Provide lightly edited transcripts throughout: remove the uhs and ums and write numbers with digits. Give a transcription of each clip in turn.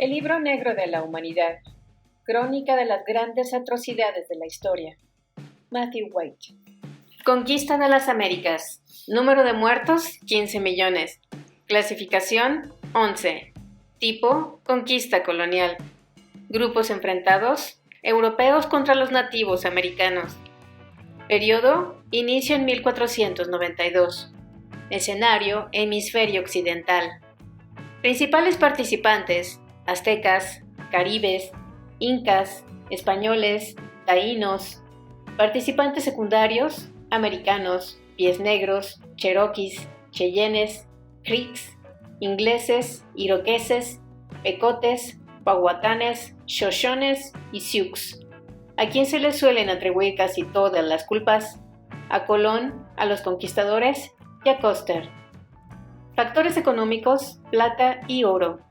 El libro negro de la humanidad, crónica de las grandes atrocidades de la historia. Matthew White. Conquista de las Américas. Número de muertos, 15 millones. Clasificación, 11. Tipo, conquista colonial. Grupos enfrentados, europeos contra los nativos americanos. Periodo, inicio en 1492. Escenario, hemisferio occidental. Principales participantes, aztecas, caribes, incas, españoles, taínos. Participantes secundarios, americanos, pies negros, cherokees, cheyennes, creeks, ingleses, iroqueses, pecotes, pahuatanes, xoshones y sioux. ¿A quién se les suelen atribuir casi todas las culpas? A Colón, a los conquistadores y a Custer. Factores económicos, plata y oro.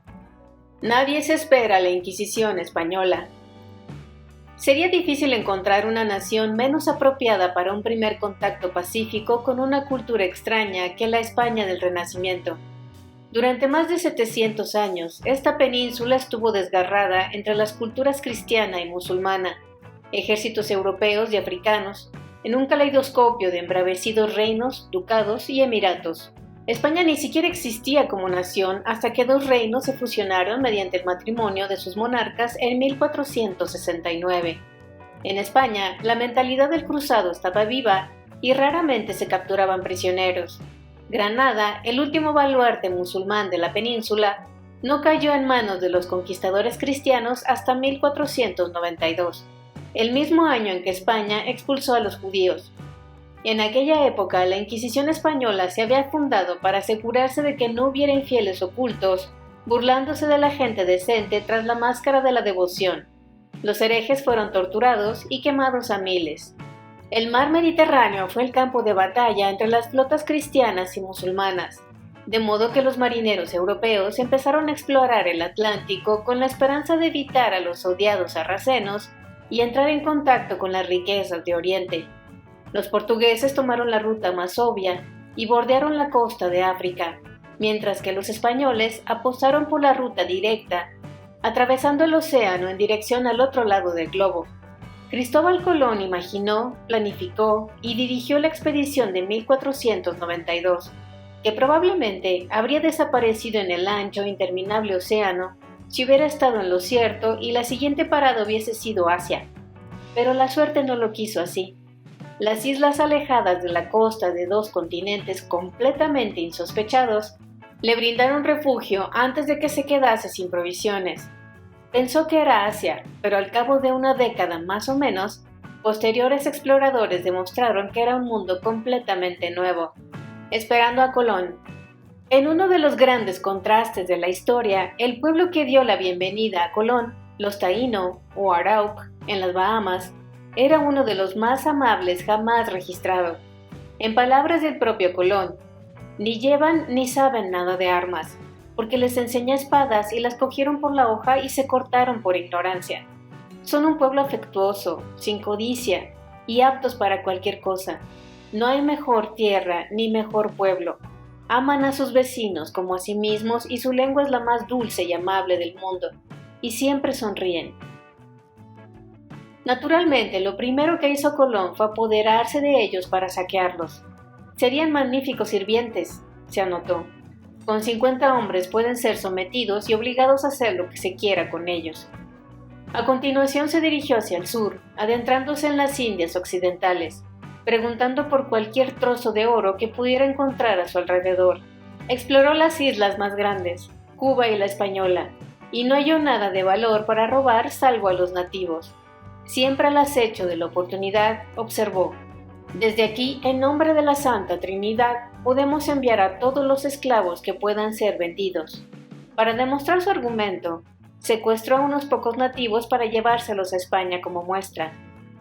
Nadie se espera a la Inquisición española. Sería difícil encontrar una nación menos apropiada para un primer contacto pacífico con una cultura extraña que la España del Renacimiento. Durante más de 700 años, esta península estuvo desgarrada entre las culturas cristiana y musulmana, ejércitos europeos y africanos, en un caleidoscopio de embravecidos reinos, ducados y emiratos. España ni siquiera existía como nación hasta que dos reinos se fusionaron mediante el matrimonio de sus monarcas en 1469. En España, la mentalidad del cruzado estaba viva y raramente se capturaban prisioneros. Granada, el último baluarte musulmán de la península, no cayó en manos de los conquistadores cristianos hasta 1492, el mismo año en que España expulsó a los judíos. En aquella época, la Inquisición española se había fundado para asegurarse de que no hubiera infieles ocultos, burlándose de la gente decente tras la máscara de la devoción. Los herejes fueron torturados y quemados a miles. El mar Mediterráneo fue el campo de batalla entre las flotas cristianas y musulmanas, de modo que los marineros europeos empezaron a explorar el Atlántico con la esperanza de evitar a los odiados sarracenos y entrar en contacto con las riquezas de Oriente. Los portugueses tomaron la ruta más obvia y bordearon la costa de África, mientras que los españoles apostaron por la ruta directa, atravesando el océano en dirección al otro lado del globo. Cristóbal Colón imaginó, planificó y dirigió la expedición de 1492, que probablemente habría desaparecido en el ancho e interminable océano si hubiera estado en lo cierto y la siguiente parada hubiese sido Asia. Pero la suerte no lo quiso así. Las islas alejadas de la costa de dos continentes completamente insospechados le brindaron refugio antes de que se quedase sin provisiones. Pensó que era Asia, pero al cabo de una década más o menos, posteriores exploradores demostraron que era un mundo completamente nuevo, esperando a Colón. En uno de los grandes contrastes de la historia, el pueblo que dio la bienvenida a Colón, los taíno o Arauk, en las Bahamas, era uno de los más amables jamás registrado. En palabras del propio Colón, ni llevan ni saben nada de armas, porque les enseñé espadas y las cogieron por la hoja y se cortaron por ignorancia. Son un pueblo afectuoso, sin codicia y aptos para cualquier cosa. No hay mejor tierra ni mejor pueblo. Aman a sus vecinos como a sí mismos y su lengua es la más dulce y amable del mundo, y siempre sonríen. Naturalmente, lo primero que hizo Colón fue apoderarse de ellos para saquearlos. Serían magníficos sirvientes, se anotó. Con 50 hombres pueden ser sometidos y obligados a hacer lo que se quiera con ellos. A continuación se dirigió hacia el sur, adentrándose en las Indias occidentales, preguntando por cualquier trozo de oro que pudiera encontrar a su alrededor. Exploró las islas más grandes, Cuba y la Española, y no halló nada de valor para robar salvo a los nativos. Siempre al acecho de la oportunidad, observó: desde aquí, en nombre de la Santa Trinidad, podemos enviar a todos los esclavos que puedan ser vendidos. Para demostrar su argumento, secuestró a unos pocos nativos para llevárselos a España como muestra.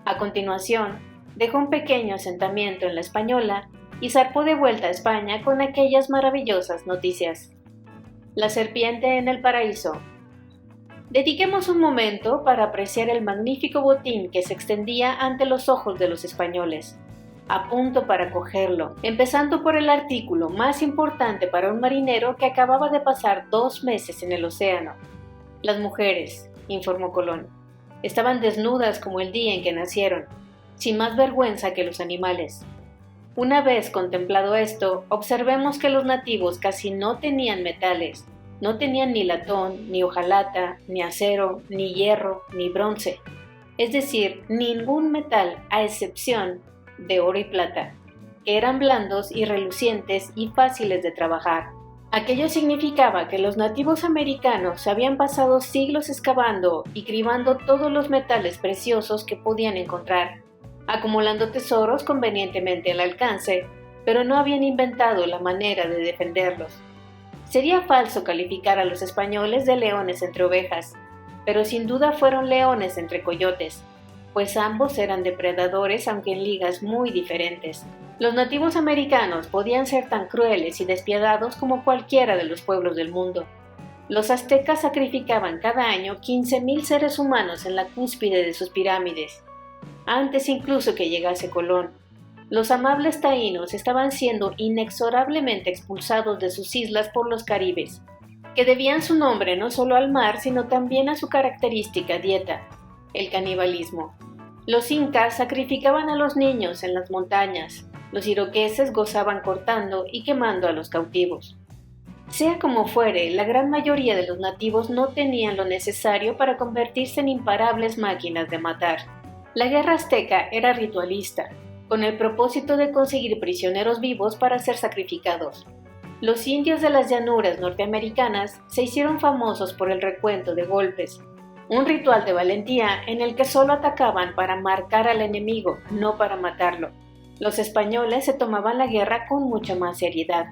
A continuación, dejó un pequeño asentamiento en la Española y zarpó de vuelta a España con aquellas maravillosas noticias. La serpiente en el paraíso. Dediquemos un momento para apreciar el magnífico botín que se extendía ante los ojos de los españoles, a punto para cogerlo, empezando por el artículo más importante para un marinero que acababa de pasar 2 meses en el océano. Las mujeres, informó Colón, estaban desnudas como el día en que nacieron, sin más vergüenza que los animales. Una vez contemplado esto, observemos que los nativos casi no tenían metales, no tenían ni latón, ni hojalata, ni acero, ni hierro, ni bronce, es decir, ningún metal a excepción de oro y plata, que eran blandos y relucientes y fáciles de trabajar. Aquello significaba que los nativos americanos habían pasado siglos excavando y cribando todos los metales preciosos que podían encontrar, acumulando tesoros convenientemente al alcance, pero no habían inventado la manera de defenderlos. Sería falso calificar a los españoles de leones entre ovejas, pero sin duda fueron leones entre coyotes, pues ambos eran depredadores aunque en ligas muy diferentes. Los nativos americanos podían ser tan crueles y despiadados como cualquiera de los pueblos del mundo. Los aztecas sacrificaban cada año 15,000 seres humanos en la cúspide de sus pirámides, antes incluso que llegase Colón. Los amables taínos estaban siendo inexorablemente expulsados de sus islas por los caribes, que debían su nombre no solo al mar, sino también a su característica dieta, el canibalismo. Los incas sacrificaban a los niños en las montañas, los iroqueses gozaban cortando y quemando a los cautivos. Sea como fuere, la gran mayoría de los nativos no tenían lo necesario para convertirse en imparables máquinas de matar. La guerra azteca era ritualista, con el propósito de conseguir prisioneros vivos para ser sacrificados. Los indios de las llanuras norteamericanas se hicieron famosos por el recuento de golpes, un ritual de valentía en el que solo atacaban para marcar al enemigo, no para matarlo. Los españoles se tomaban la guerra con mucha más seriedad.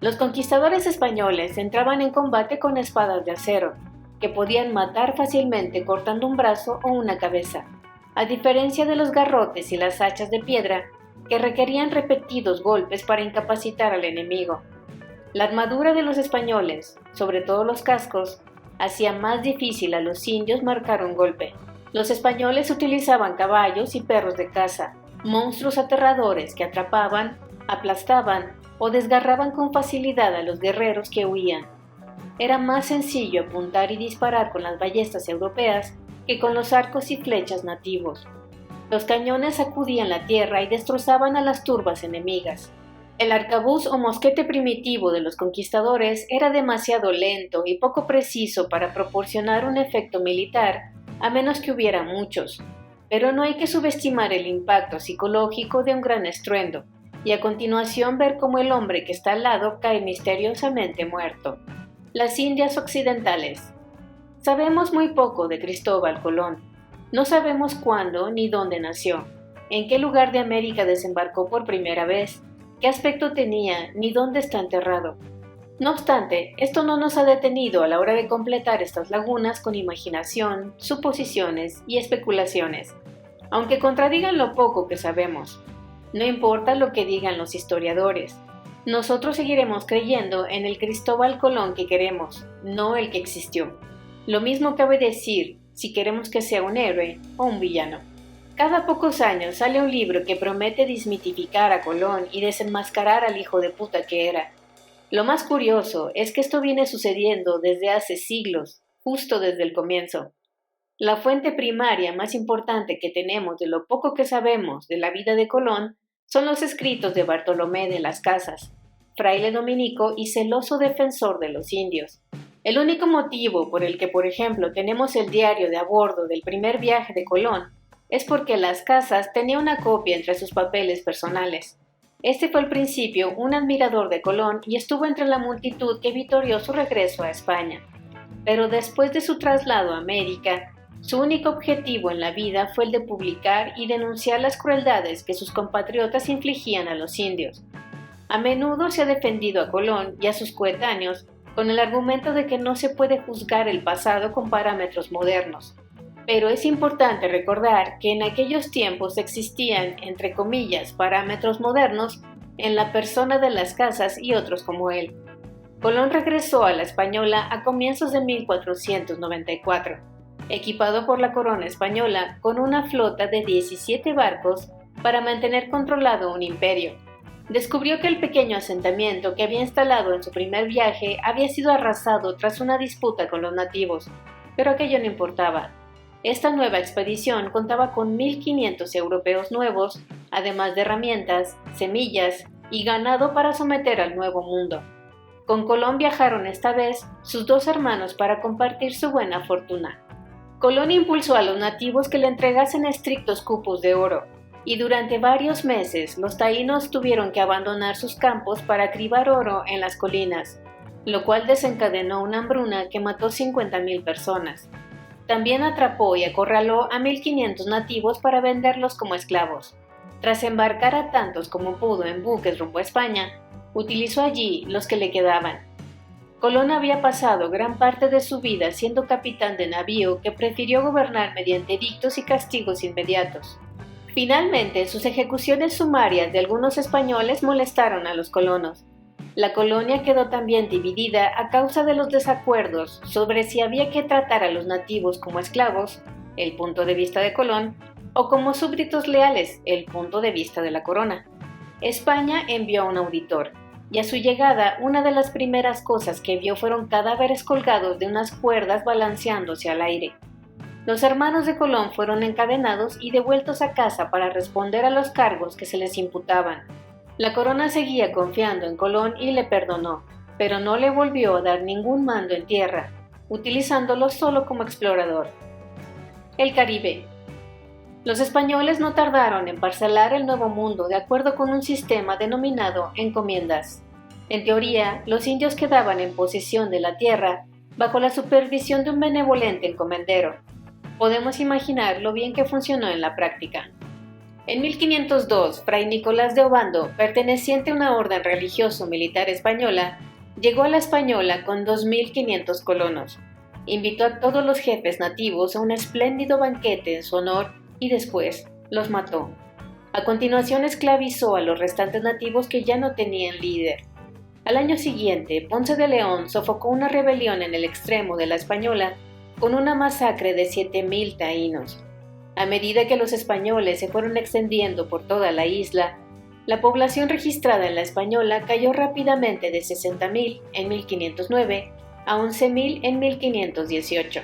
Los conquistadores españoles entraban en combate con espadas de acero, que podían matar fácilmente cortando un brazo o una cabeza, a diferencia de los garrotes y las hachas de piedra, que requerían repetidos golpes para incapacitar al enemigo. La armadura de los españoles, sobre todo los cascos, hacía más difícil a los indios marcar un golpe. Los españoles utilizaban caballos y perros de caza, monstruos aterradores que atrapaban, aplastaban o desgarraban con facilidad a los guerreros que huían. Era más sencillo apuntar y disparar con las ballestas europeas que con los arcos y flechas nativos. Los cañones sacudían la tierra y destrozaban a las turbas enemigas. El arcabuz o mosquete primitivo de los conquistadores era demasiado lento y poco preciso para proporcionar un efecto militar, a menos que hubiera muchos. Pero no hay que subestimar el impacto psicológico de un gran estruendo, y a continuación ver cómo el hombre que está al lado cae misteriosamente muerto. Las Indias Occidentales. Sabemos muy poco de Cristóbal Colón. No sabemos cuándo ni dónde nació, en qué lugar de América desembarcó por primera vez, qué aspecto tenía ni dónde está enterrado. No obstante, esto no nos ha detenido a la hora de completar estas lagunas con imaginación, suposiciones y especulaciones, aunque contradigan lo poco que sabemos. No importa lo que digan los historiadores. Nosotros seguiremos creyendo en el Cristóbal Colón que queremos, no el que existió. Lo mismo cabe decir si queremos que sea un héroe o un villano. Cada pocos años sale un libro que promete desmitificar a Colón y desenmascarar al hijo de puta que era. Lo más curioso es que esto viene sucediendo desde hace siglos, justo desde el comienzo. La fuente primaria más importante que tenemos de lo poco que sabemos de la vida de Colón son los escritos de Bartolomé de las Casas, fraile dominico y celoso defensor de los indios. El único motivo por el que, por ejemplo, tenemos el diario de a bordo del primer viaje de Colón es porque Las Casas tenía una copia entre sus papeles personales. Este fue al principio un admirador de Colón y estuvo entre la multitud que vitorió su regreso a España. Pero después de su traslado a América, su único objetivo en la vida fue el de publicar y denunciar las crueldades que sus compatriotas infligían a los indios. A menudo se ha defendido a Colón y a sus coetáneos con el argumento de que no se puede juzgar el pasado con parámetros modernos. Pero es importante recordar que en aquellos tiempos existían, entre comillas, parámetros modernos en la persona de Las Casas y otros como él. Colón regresó a la Española a comienzos de 1494, equipado por la corona española con una flota de 17 barcos para mantener controlado un imperio. Descubrió que el pequeño asentamiento que había instalado en su primer viaje había sido arrasado tras una disputa con los nativos. Pero aquello no importaba. Esta nueva expedición contaba con 1.500 europeos nuevos, además de herramientas, semillas y ganado para someter al Nuevo Mundo. Con Colón viajaron esta vez sus 2 hermanos para compartir su buena fortuna. Colón impulsó a los nativos que le entregasen estrictos cupos de oro, y durante varios meses los taínos tuvieron que abandonar sus campos para cribar oro en las colinas, lo cual desencadenó una hambruna que mató 50.000 personas. También atrapó y acorraló a 1.500 nativos para venderlos como esclavos. Tras embarcar a tantos como pudo en buques rumbo a España, utilizó allí los que le quedaban. Colón había pasado gran parte de su vida siendo capitán de navío que prefirió gobernar mediante edictos y castigos inmediatos. Finalmente, sus ejecuciones sumarias de algunos españoles molestaron a los colonos. La colonia quedó también dividida a causa de los desacuerdos sobre si había que tratar a los nativos como esclavos, el punto de vista de Colón, o como súbditos leales, el punto de vista de la corona. España envió a un auditor, y a su llegada una de las primeras cosas que vio fueron cadáveres colgados de unas cuerdas balanceándose al aire. Los hermanos de Colón fueron encadenados y devueltos a casa para responder a los cargos que se les imputaban. La corona seguía confiando en Colón y le perdonó, pero no le volvió a dar ningún mando en tierra, utilizándolo solo como explorador. El Caribe. Los españoles no tardaron en parcelar el Nuevo Mundo de acuerdo con un sistema denominado encomiendas. En teoría, los indios quedaban en posesión de la tierra bajo la supervisión de un benevolente encomendero. Podemos imaginar lo bien que funcionó en la práctica. En 1502, Fray Nicolás de Obando, perteneciente a una orden religioso-militar española, llegó a la Española con 2.500 colonos. Invitó a todos los jefes nativos a un espléndido banquete en su honor y después los mató. A continuación esclavizó a los restantes nativos que ya no tenían líder. Al año siguiente, Ponce de León sofocó una rebelión en el extremo de la Española con una masacre de 7.000 taínos. A medida que los españoles se fueron extendiendo por toda la isla, la población registrada en la Española cayó rápidamente de 60.000 en 1509 a 11.000 en 1518.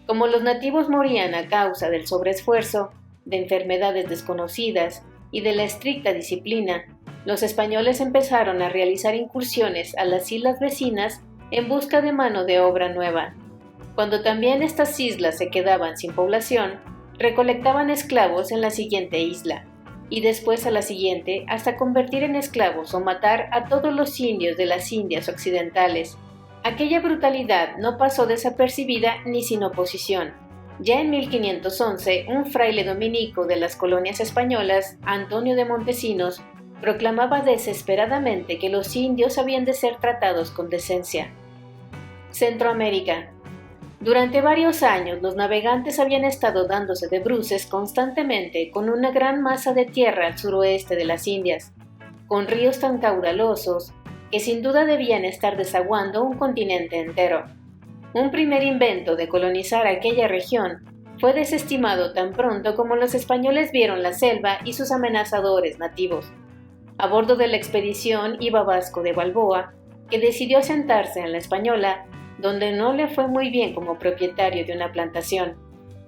Como los nativos morían a causa del sobreesfuerzo, de enfermedades desconocidas y de la estricta disciplina, los españoles empezaron a realizar incursiones a las islas vecinas en busca de mano de obra nueva. Cuando también estas islas se quedaban sin población, recolectaban esclavos en la siguiente isla, y después a la siguiente hasta convertir en esclavos o matar a todos los indios de las Indias occidentales. Aquella brutalidad no pasó desapercibida ni sin oposición. Ya en 1511, un fraile dominico de las colonias españolas, Antonio de Montesinos, proclamaba desesperadamente que los indios habían de ser tratados con decencia. Centroamérica. Durante varios años los navegantes habían estado dándose de bruces constantemente con una gran masa de tierra al suroeste de las Indias, con ríos tan caudalosos que sin duda debían estar desaguando un continente entero. Un primer invento de colonizar aquella región fue desestimado tan pronto como los españoles vieron la selva y sus amenazadores nativos. A bordo de la expedición iba Vasco de Balboa, que decidió asentarse en la Española, donde no le fue muy bien como propietario de una plantación.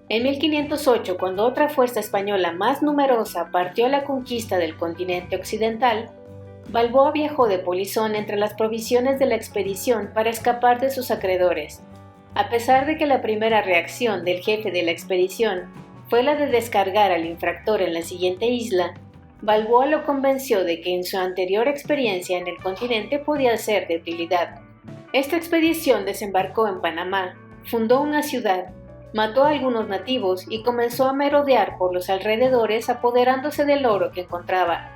En 1508, cuando otra fuerza española más numerosa partió a la conquista del continente occidental, Balboa viajó de polizón entre las provisiones de la expedición para escapar de sus acreedores. A pesar de que la primera reacción del jefe de la expedición fue la de descargar al infractor en la siguiente isla, Balboa lo convenció de que en su anterior experiencia en el continente podía ser de utilidad. Esta expedición desembarcó en Panamá, fundó una ciudad, mató a algunos nativos y comenzó a merodear por los alrededores apoderándose del oro que encontraba.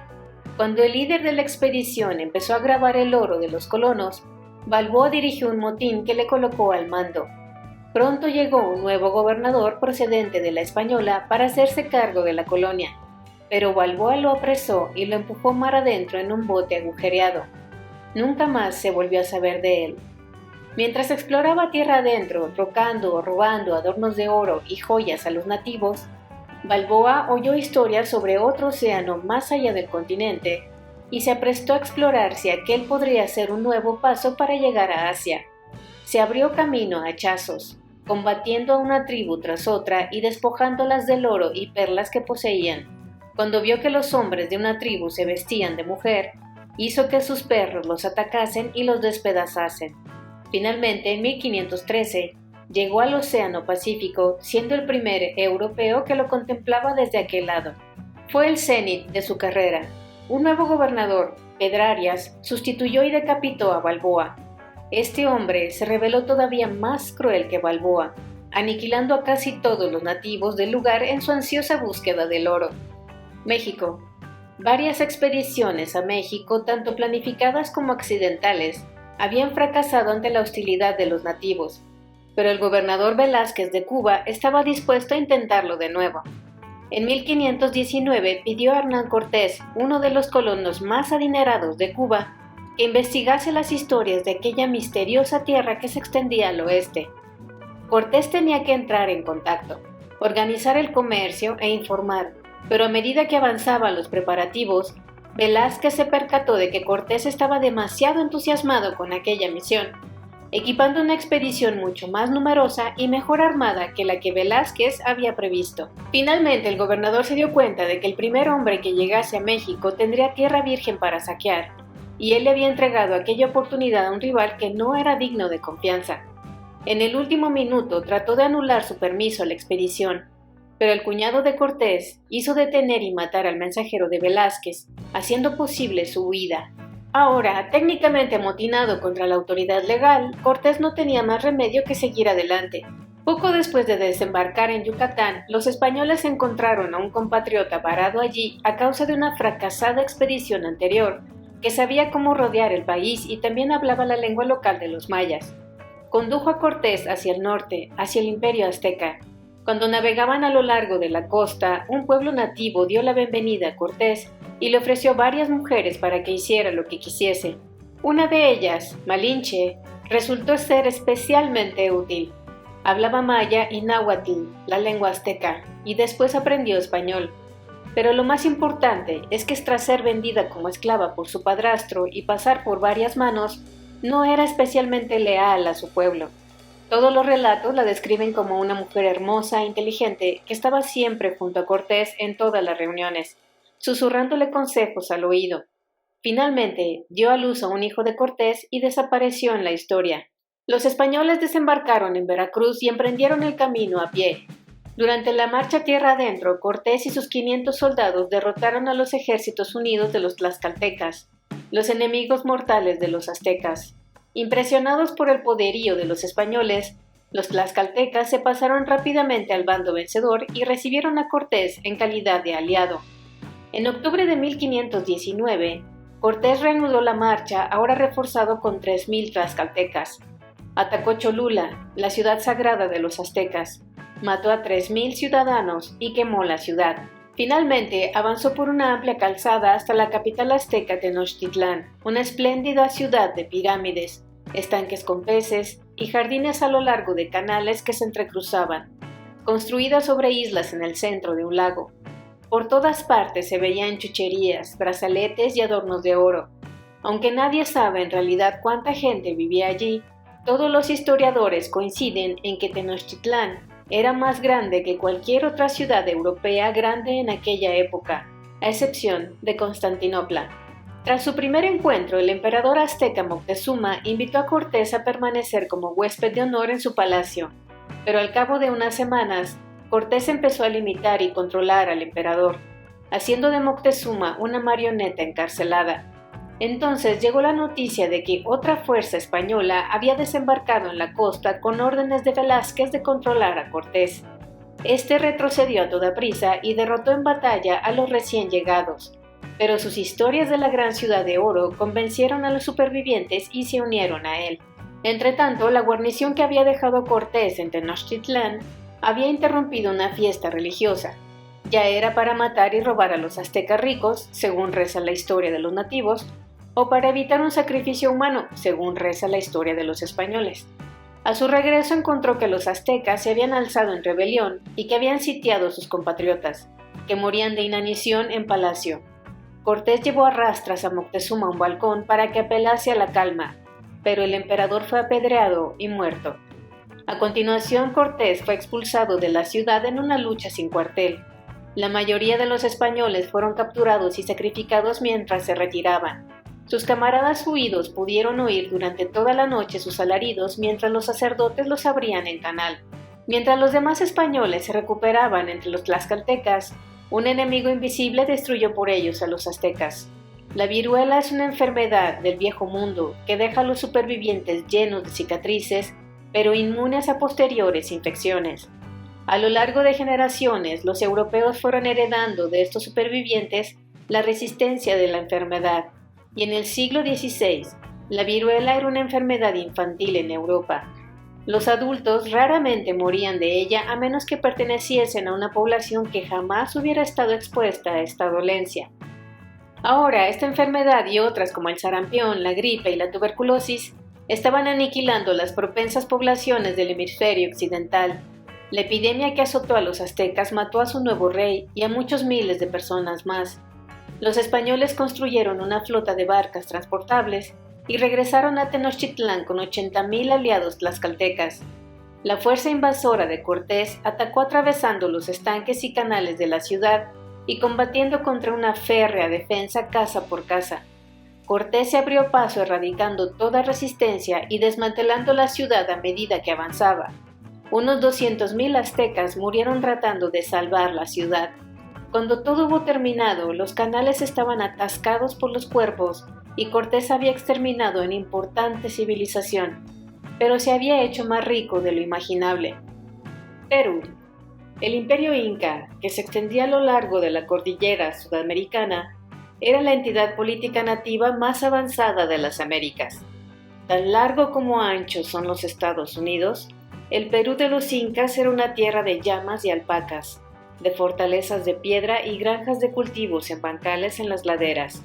Cuando el líder de la expedición empezó a grabar el oro de los colonos, Balboa dirigió un motín que le colocó al mando. Pronto llegó un nuevo gobernador procedente de la Española para hacerse cargo de la colonia, pero Balboa lo apresó y lo empujó mar adentro en un bote agujereado. Nunca más se volvió a saber de él. Mientras exploraba tierra adentro, trocando o robando adornos de oro y joyas a los nativos, Balboa oyó historias sobre otro océano más allá del continente y se aprestó a explorar si aquel podría ser un nuevo paso para llegar a Asia. Se abrió camino a hachazos. combatiendo a una tribu tras otra y despojándolas del oro y perlas que poseían. Cuando vio que los hombres de una tribu se vestían de mujer, hizo que sus perros los atacasen y los despedazasen. Finalmente, en 1513, llegó al Océano Pacífico, siendo el primer europeo que lo contemplaba desde aquel lado. Fue el cenit de su carrera. Un nuevo gobernador, Pedrarias, sustituyó y decapitó a Balboa. Este hombre se reveló todavía más cruel que Balboa, aniquilando a casi todos los nativos del lugar en su ansiosa búsqueda del oro. México. Varias expediciones a México, tanto planificadas como accidentales, habían fracasado ante la hostilidad de los nativos, pero el gobernador Velázquez de Cuba estaba dispuesto a intentarlo de nuevo. En 1519 pidió a Hernán Cortés, uno de los colonos más adinerados de Cuba, que investigase las historias de aquella misteriosa tierra que se extendía al oeste. Cortés tenía que entrar en contacto, organizar el comercio e informar, pero a medida que avanzaban los preparativos, Velázquez se percató de que Cortés estaba demasiado entusiasmado con aquella misión, equipando una expedición mucho más numerosa y mejor armada que la que Velázquez había previsto. Finalmente, el gobernador se dio cuenta de que el primer hombre que llegase a México tendría tierra virgen para saquear, y él le había entregado aquella oportunidad a un rival que no era digno de confianza. En el último minuto trató de anular su permiso a la expedición, pero el cuñado de Cortés hizo detener y matar al mensajero de Velázquez, haciendo posible su huida. Ahora, técnicamente amotinado contra la autoridad legal, Cortés no tenía más remedio que seguir adelante. Poco después de desembarcar en Yucatán, los españoles encontraron a un compatriota varado allí a causa de una fracasada expedición anterior, que sabía cómo rodear el país y también hablaba la lengua local de los mayas. Condujo a Cortés hacia el norte, hacia el imperio azteca. Cuando navegaban a lo largo de la costa, un pueblo nativo dio la bienvenida a Cortés y le ofreció varias mujeres para que hiciera lo que quisiese. Una de ellas, Malinche, resultó ser especialmente útil. Hablaba maya y náhuatl, la lengua azteca, y después aprendió español. Pero lo más importante es que tras ser vendida como esclava por su padrastro y pasar por varias manos, no era especialmente leal a su pueblo. Todos los relatos la describen como una mujer hermosa e inteligente que estaba siempre junto a Cortés en todas las reuniones, susurrándole consejos al oído. Finalmente, dio a luz a un hijo de Cortés y desapareció en la historia. Los españoles desembarcaron en Veracruz y emprendieron el camino a pie. Durante la marcha tierra adentro, Cortés y sus 500 soldados derrotaron a los ejércitos unidos de los tlaxcaltecas, los enemigos mortales de los aztecas. Impresionados por el poderío de los españoles, los tlaxcaltecas se pasaron rápidamente al bando vencedor y recibieron a Cortés en calidad de aliado. En octubre de 1519, Cortés reanudó la marcha, ahora reforzado con 3,000 tlaxcaltecas. Atacó Cholula, la ciudad sagrada de los aztecas, mató a 3,000 ciudadanos y quemó la ciudad. Finalmente, avanzó por una amplia calzada hasta la capital azteca Tenochtitlán, una espléndida ciudad de pirámides, estanques con peces y jardines a lo largo de canales que se entrecruzaban, construida sobre islas en el centro de un lago. Por todas partes se veían chucherías, brazaletes y adornos de oro. Aunque nadie sabe en realidad cuánta gente vivía allí, todos los historiadores coinciden en que Tenochtitlán era más grande que cualquier otra ciudad europea grande en aquella época, a excepción de Constantinopla. Tras su primer encuentro, el emperador azteca Moctezuma invitó a Cortés a permanecer como huésped de honor en su palacio, pero al cabo de unas semanas, Cortés empezó a limitar y controlar al emperador, haciendo de Moctezuma una marioneta encarcelada. Entonces llegó la noticia de que otra fuerza española había desembarcado en la costa con órdenes de Velázquez de controlar a Cortés. Este retrocedió a toda prisa y derrotó en batalla a los recién llegados, pero sus historias de la gran ciudad de oro convencieron a los supervivientes y se unieron a él. Entretanto, la guarnición que había dejado Cortés en Tenochtitlán había interrumpido una fiesta religiosa. Ya era para matar y robar a los aztecas ricos, según reza la historia de los nativos, o para evitar un sacrificio humano, según reza la historia de los españoles. A su regreso encontró que los aztecas se habían alzado en rebelión y que habían sitiado a sus compatriotas, que morían de inanición en palacio. Cortés llevó a rastras a Moctezuma a un balcón para que apelase a la calma, pero el emperador fue apedreado y muerto. A continuación, Cortés fue expulsado de la ciudad en una lucha sin cuartel. La mayoría de los españoles fueron capturados y sacrificados mientras se retiraban. Sus camaradas huidos pudieron oír durante toda la noche sus alaridos mientras los sacerdotes los abrían en canal. Mientras los demás españoles se recuperaban entre los tlaxcaltecas, un enemigo invisible destruyó por ellos a los aztecas. La viruela es una enfermedad del viejo mundo que deja a los supervivientes llenos de cicatrices, pero inmunes a posteriores infecciones. A lo largo de generaciones, los europeos fueron heredando de estos supervivientes la resistencia de la enfermedad, y en el siglo XVI, la viruela era una enfermedad infantil en Europa. Los adultos raramente morían de ella a menos que perteneciesen a una población que jamás hubiera estado expuesta a esta dolencia. Ahora, esta enfermedad y otras como el sarampión, la gripe y la tuberculosis estaban aniquilando las propensas poblaciones del hemisferio occidental. La epidemia que azotó a los aztecas mató a su nuevo rey y a muchos miles de personas más. Los españoles construyeron una flota de barcas transportables y regresaron a Tenochtitlán con 80,000 aliados tlaxcaltecas. La fuerza invasora de Cortés atacó atravesando los estanques y canales de la ciudad y combatiendo contra una férrea defensa casa por casa. Cortés se abrió paso erradicando toda resistencia y desmantelando la ciudad a medida que avanzaba. Unos 200,000 aztecas murieron tratando de salvar la ciudad. Cuando todo hubo terminado, los canales estaban atascados por los cuerpos y Cortés había exterminado una importante civilización, pero se había hecho más rico de lo imaginable. Perú. El imperio inca, que se extendía a lo largo de la cordillera sudamericana, era la entidad política nativa más avanzada de las Américas. Tan largo como ancho son los Estados Unidos, el Perú de los incas era una tierra de llamas y alpacas, de fortalezas de piedra y granjas de cultivos en bancales en las laderas.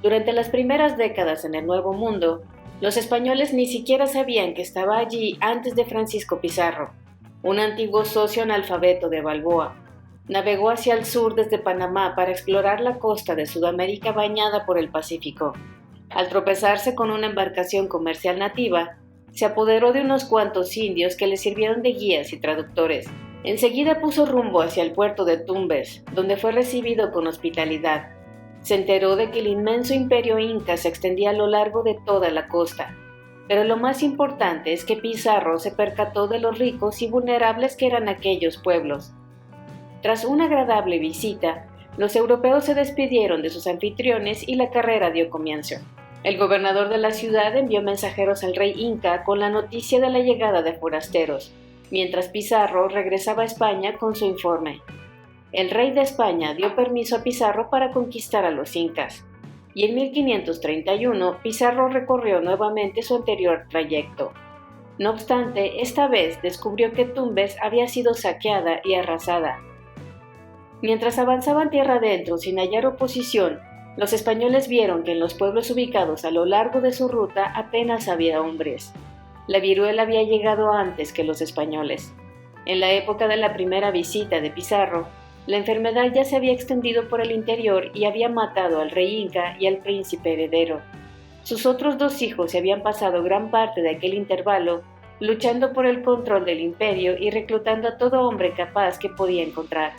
Durante las primeras décadas en el Nuevo Mundo, los españoles ni siquiera sabían que estaba allí antes de Francisco Pizarro, un antiguo socio analfabeto de Balboa. Navegó hacia el sur desde Panamá para explorar la costa de Sudamérica bañada por el Pacífico. Al tropezarse con una embarcación comercial nativa, se apoderó de unos cuantos indios que le sirvieron de guías y traductores. Enseguida puso rumbo hacia el puerto de Tumbes, donde fue recibido con hospitalidad. Se enteró de que el inmenso imperio inca se extendía a lo largo de toda la costa. Pero lo más importante es que Pizarro se percató de lo ricos y vulnerables que eran aquellos pueblos. Tras una agradable visita, los europeos se despidieron de sus anfitriones y la carrera dio comienzo. El gobernador de la ciudad envió mensajeros al rey inca con la noticia de la llegada de forasteros, mientras Pizarro regresaba a España con su informe. El rey de España dio permiso a Pizarro para conquistar a los incas, y en 1531 Pizarro recorrió nuevamente su anterior trayecto. No obstante, esta vez descubrió que Tumbes había sido saqueada y arrasada. Mientras avanzaban tierra adentro sin hallar oposición, los españoles vieron que en los pueblos ubicados a lo largo de su ruta apenas había hombres. La viruela había llegado antes que los españoles. En la época de la primera visita de Pizarro, la enfermedad ya se había extendido por el interior y había matado al rey inca y al príncipe heredero. Sus otros dos hijos se habían pasado gran parte de aquel intervalo luchando por el control del imperio y reclutando a todo hombre capaz que podía encontrar.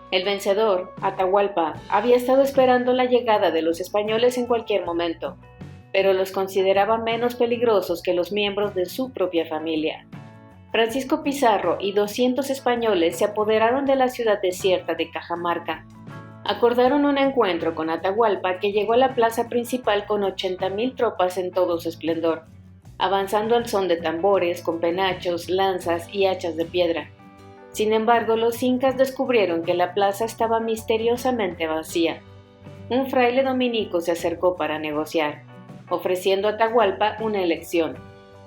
El vencedor, Atahualpa, había estado esperando la llegada de los españoles en cualquier momento, pero los consideraba menos peligrosos que los miembros de su propia familia. Francisco Pizarro y 200 españoles se apoderaron de la ciudad desierta de Cajamarca. Acordaron un encuentro con Atahualpa, que llegó a la plaza principal con 80,000 tropas en todo su esplendor, avanzando al son de tambores, con penachos, lanzas y hachas de piedra. Sin embargo, los incas descubrieron que la plaza estaba misteriosamente vacía. Un fraile dominico se acercó para negociar, ofreciendo a Atahualpa una elección: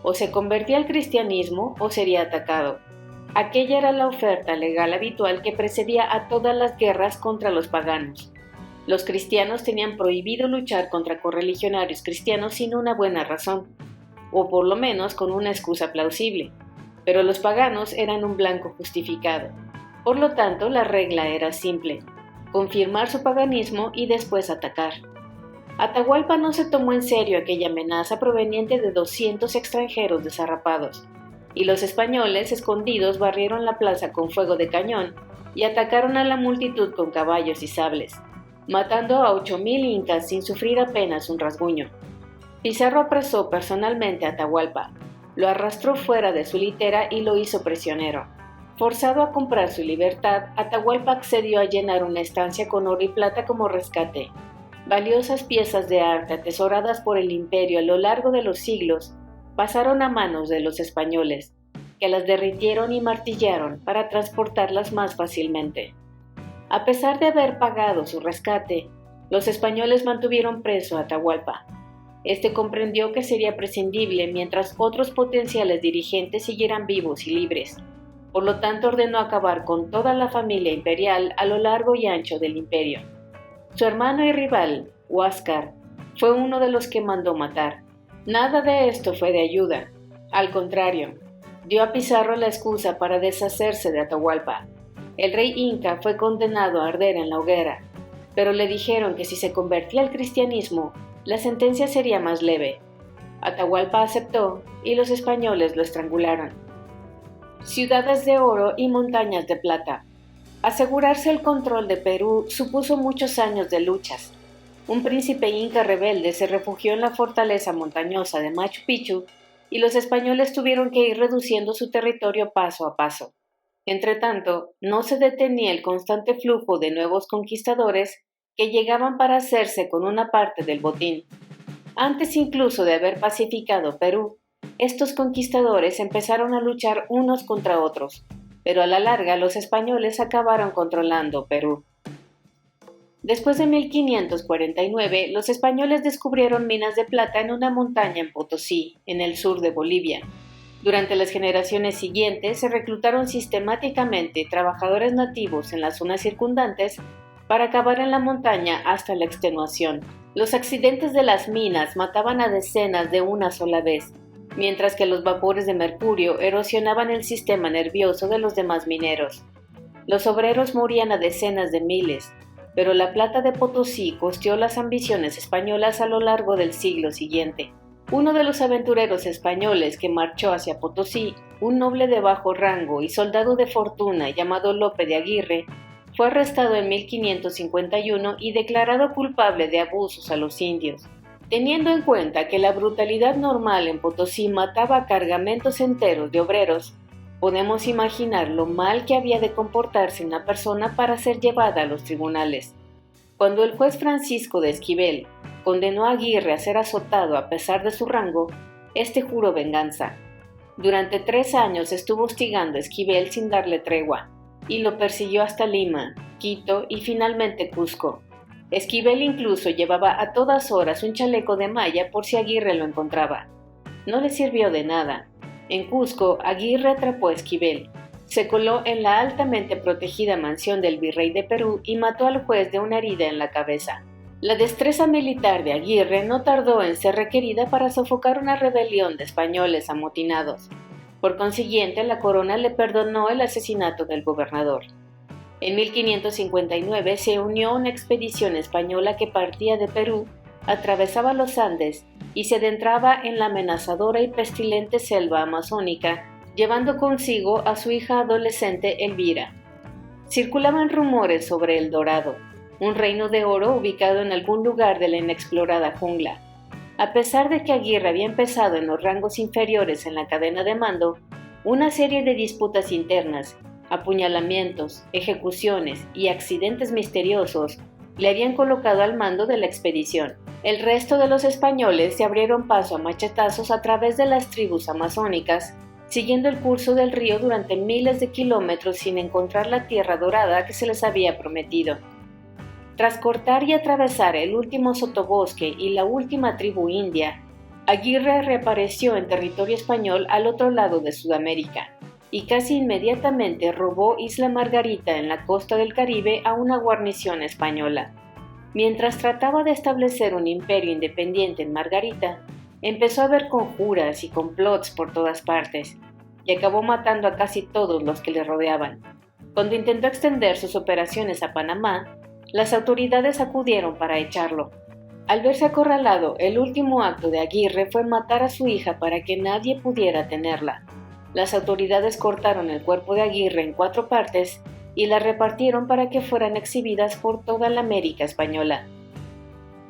o se convertía al cristianismo o sería atacado. Aquella era la oferta legal habitual que precedía a todas las guerras contra los paganos. Los cristianos tenían prohibido luchar contra correligionarios cristianos sin una buena razón, o por lo menos con una excusa plausible, pero los paganos eran un blanco justificado. Por lo tanto, la regla era simple: confirmar su paganismo y después atacar. Atahualpa no se tomó en serio aquella amenaza proveniente de 200 extranjeros desarrapados. y los españoles, escondidos, barrieron la plaza con fuego de cañón y atacaron a la multitud con caballos y sables, matando a 8,000 incas sin sufrir apenas un rasguño. Pizarro apresó personalmente a Atahualpa, lo arrastró fuera de su litera y lo hizo prisionero. Forzado a comprar su libertad, Atahualpa accedió a llenar una estancia con oro y plata como rescate. Valiosas piezas de arte atesoradas por el imperio a lo largo de los siglos pasaron a manos de los españoles, que las derritieron y martillaron para transportarlas más fácilmente. A pesar de haber pagado su rescate, los españoles mantuvieron preso a Atahualpa. Este comprendió que sería prescindible mientras otros potenciales dirigentes siguieran vivos y libres. Por lo tanto, ordenó acabar con toda la familia imperial a lo largo y ancho del imperio. Su hermano y rival, Huáscar, fue uno de los que mandó matar. Nada de esto fue de ayuda. Al contrario, dio a Pizarro la excusa para deshacerse de Atahualpa. El rey inca fue condenado a arder en la hoguera, pero le dijeron que si se convertía al cristianismo, la sentencia sería más leve. Atahualpa aceptó y los españoles lo estrangularon. Ciudades de oro y montañas de plata. Asegurarse el control de Perú supuso muchos años de luchas. Un príncipe inca rebelde se refugió en la fortaleza montañosa de Machu Picchu y los españoles tuvieron que ir reduciendo su territorio paso a paso. Entretanto, no se detenía el constante flujo de nuevos conquistadores que llegaban para hacerse con una parte del botín. Antes incluso de haber pacificado Perú, estos conquistadores empezaron a luchar unos contra otros, pero a la larga los españoles acabaron controlando Perú. Después de 1549, los españoles descubrieron minas de plata en una montaña en Potosí, en el sur de Bolivia. Durante las generaciones siguientes se reclutaron sistemáticamente trabajadores nativos en las zonas circundantes para cavar en la montaña hasta la extenuación. Los accidentes de las minas mataban a decenas de una sola vez, mientras que los vapores de mercurio erosionaban el sistema nervioso de los demás mineros. Los obreros morían a decenas de miles, pero la plata de Potosí costeó las ambiciones españolas a lo largo del siglo siguiente. Uno de los aventureros españoles que marchó hacia Potosí, un noble de bajo rango y soldado de fortuna llamado Lope de Aguirre, fue arrestado en 1551 y declarado culpable de abusos a los indios. Teniendo en cuenta que la brutalidad normal en Potosí mataba a cargamentos enteros de obreros, podemos imaginar lo mal que había de comportarse una persona para ser llevada a los tribunales. Cuando el juez Francisco de Esquivel condenó a Aguirre a ser azotado a pesar de su rango, este juró venganza. Durante 3 años estuvo hostigando a Esquivel sin darle tregua, y lo persiguió hasta Lima, Quito y finalmente Cusco. Esquivel incluso llevaba a todas horas un chaleco de malla por si Aguirre lo encontraba. No le sirvió de nada. En Cusco, Aguirre atrapó a Esquivel, se coló en la altamente protegida mansión del virrey de Perú y mató al juez de una herida en la cabeza. La destreza militar de Aguirre no tardó en ser requerida para sofocar una rebelión de españoles amotinados. Por consiguiente, la corona le perdonó el asesinato del gobernador. En 1559 se unió a una expedición española que partía de Perú, atravesaba los Andes y se adentraba en la amenazadora y pestilente selva amazónica, llevando consigo a su hija adolescente Elvira. Circulaban rumores sobre El Dorado, un reino de oro ubicado en algún lugar de la inexplorada jungla. A pesar de que Aguirre había empezado en los rangos inferiores en la cadena de mando, una serie de disputas internas, apuñalamientos, ejecuciones y accidentes misteriosos le habían colocado al mando de la expedición. El resto de los españoles se abrieron paso a machetazos a través de las tribus amazónicas, siguiendo el curso del río durante miles de kilómetros sin encontrar la tierra dorada que se les había prometido. Tras cortar y atravesar el último sotobosque y la última tribu india, Aguirre reapareció en territorio español al otro lado de Sudamérica y casi inmediatamente robó Isla Margarita en la costa del Caribe a una guarnición española. Mientras trataba de establecer un imperio independiente en Margarita, empezó a haber conjuras y complots por todas partes, y acabó matando a casi todos los que le rodeaban. Cuando intentó extender sus operaciones a Panamá, las autoridades acudieron para echarlo. Al verse acorralado, el último acto de Aguirre fue matar a su hija para que nadie pudiera tenerla. Las autoridades cortaron el cuerpo de Aguirre en 4 partes y las repartieron para que fueran exhibidas por toda la América española.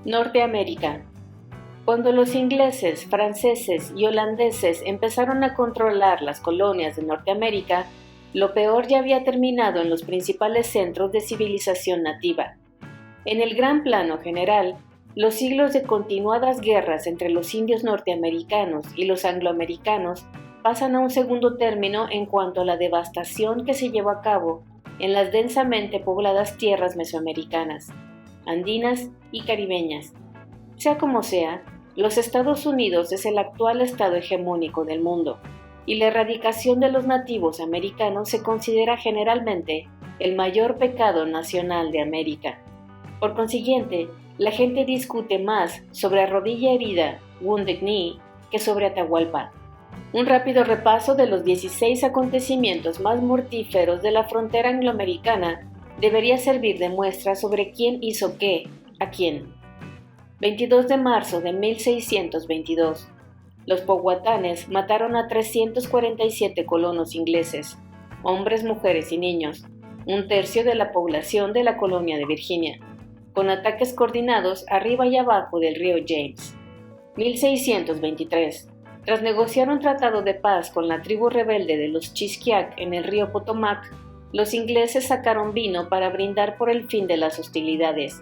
Norteamérica. Cuando los ingleses, franceses y holandeses empezaron a controlar las colonias de Norteamérica, lo peor ya había terminado en los principales centros de civilización nativa. En el gran plano general, los siglos de continuadas guerras entre los indios norteamericanos y los angloamericanos pasan a un segundo término en cuanto a la devastación que se llevó a cabo en las densamente pobladas tierras mesoamericanas, andinas y caribeñas. Sea como sea, los Estados Unidos es el actual estado hegemónico del mundo, y la erradicación de los nativos americanos se considera generalmente el mayor pecado nacional de América. Por consiguiente, la gente discute más sobre Rodilla Herida, Wounded Knee, que sobre Atahualpa. Un rápido repaso de los 16 acontecimientos más mortíferos de la frontera angloamericana debería servir de muestra sobre quién hizo qué, a quién. 22 de marzo de 1622. Los powhatanes mataron a 347 colonos ingleses, hombres, mujeres y niños, un tercio de la población de la colonia de Virginia, con ataques coordinados arriba y abajo del río James. 1623. Tras negociar un tratado de paz con la tribu rebelde de los Chixquiac en el río Potomac, los ingleses sacaron vino para brindar por el fin de las hostilidades.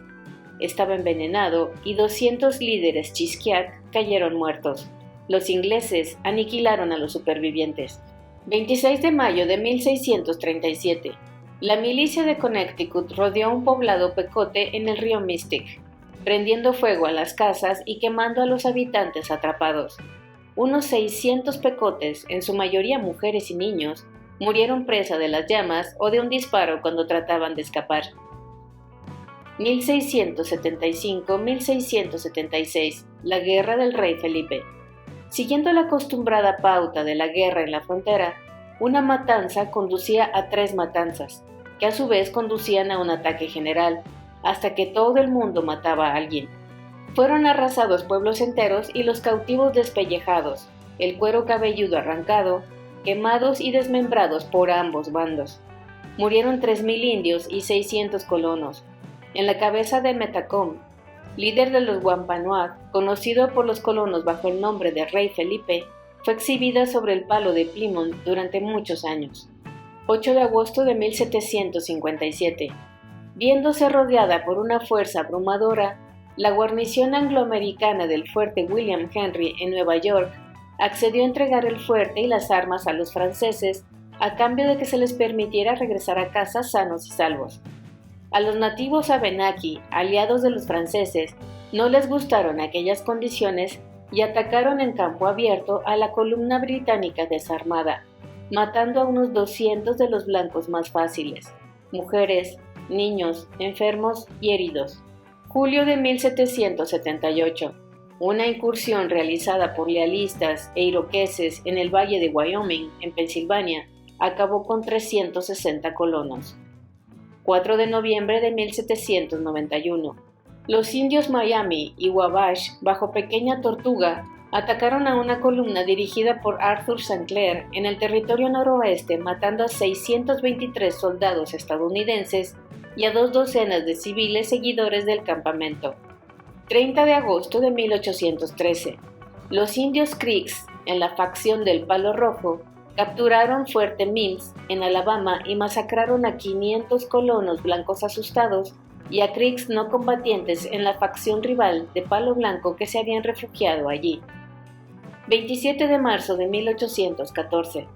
Estaba envenenado y 200 líderes Chixquiac cayeron muertos. Los ingleses aniquilaron a los supervivientes. 26 de mayo de 1637. La milicia de Connecticut rodeó un poblado pecote en el río Mystic, prendiendo fuego a las casas y quemando a los habitantes atrapados. Unos 600 pecotes, en su mayoría mujeres y niños, murieron presa de las llamas o de un disparo cuando trataban de escapar. 1675-1676. La guerra del rey Felipe. Siguiendo la acostumbrada pauta de la guerra en la frontera, una matanza conducía a 3 matanzas, que a su vez conducían a un ataque general, hasta que todo el mundo mataba a alguien. Fueron arrasados pueblos enteros y los cautivos despellejados, el cuero cabelludo arrancado, quemados y desmembrados por ambos bandos. Murieron 3,000 indios y 600 colonos. En la cabeza de Metacom, líder de los Wampanoag, conocido por los colonos bajo el nombre de Rey Felipe, fue exhibida sobre el palo de Plymouth durante muchos años. 8 de agosto de 1757. Viéndose rodeada por una fuerza abrumadora, la guarnición angloamericana del fuerte William Henry en Nueva York accedió a entregar el fuerte y las armas a los franceses a cambio de que se les permitiera regresar a casa sanos y salvos. A los nativos Abenaki, aliados de los franceses, no les gustaron aquellas condiciones y atacaron en campo abierto a la columna británica desarmada, matando a unos 200 de los blancos más fáciles, mujeres, niños, enfermos y heridos. Julio de 1778. Una incursión realizada por lealistas e iroqueses en el valle de Wyoming, en Pensilvania, acabó con 360 colonos. 4 de noviembre de 1791. Los indios Miami y Wabash, bajo Pequeña Tortuga, atacaron a una columna dirigida por Arthur St. Clair en el territorio noroeste, matando a 623 soldados estadounidenses y a 2 docenas de civiles seguidores del campamento. 30 de agosto de 1813. Los indios Creeks, en la facción del Palo Rojo, capturaron Fuerte Mims, en Alabama, y masacraron a 500 colonos blancos asustados y a Creeks no combatientes en la facción rival de Palo Blanco que se habían refugiado allí. 27 de marzo de 1814.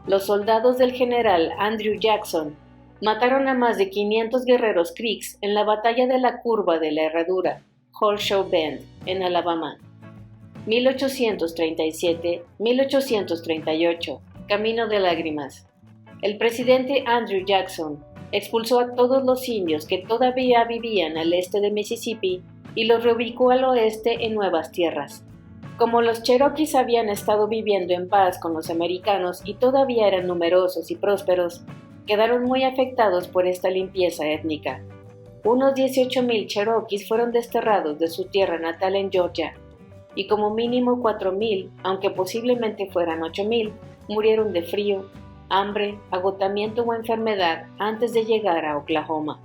Los soldados del general Andrew Jackson mataron a más de 500 guerreros Creeks en la batalla de la Curva de la Herradura, Horseshoe Bend, en Alabama. 1837-1838. Camino de lágrimas. El presidente Andrew Jackson expulsó a todos los indios que todavía vivían al este de Mississippi y los reubicó al oeste en nuevas tierras. Como los Cherokees habían estado viviendo en paz con los americanos y todavía eran numerosos y prósperos, quedaron muy afectados por esta limpieza étnica. Unos 18,000 Cherokees fueron desterrados de su tierra natal en Georgia, y como mínimo 4,000, aunque posiblemente fueran 8,000, murieron de frío, hambre, agotamiento o enfermedad antes de llegar a Oklahoma.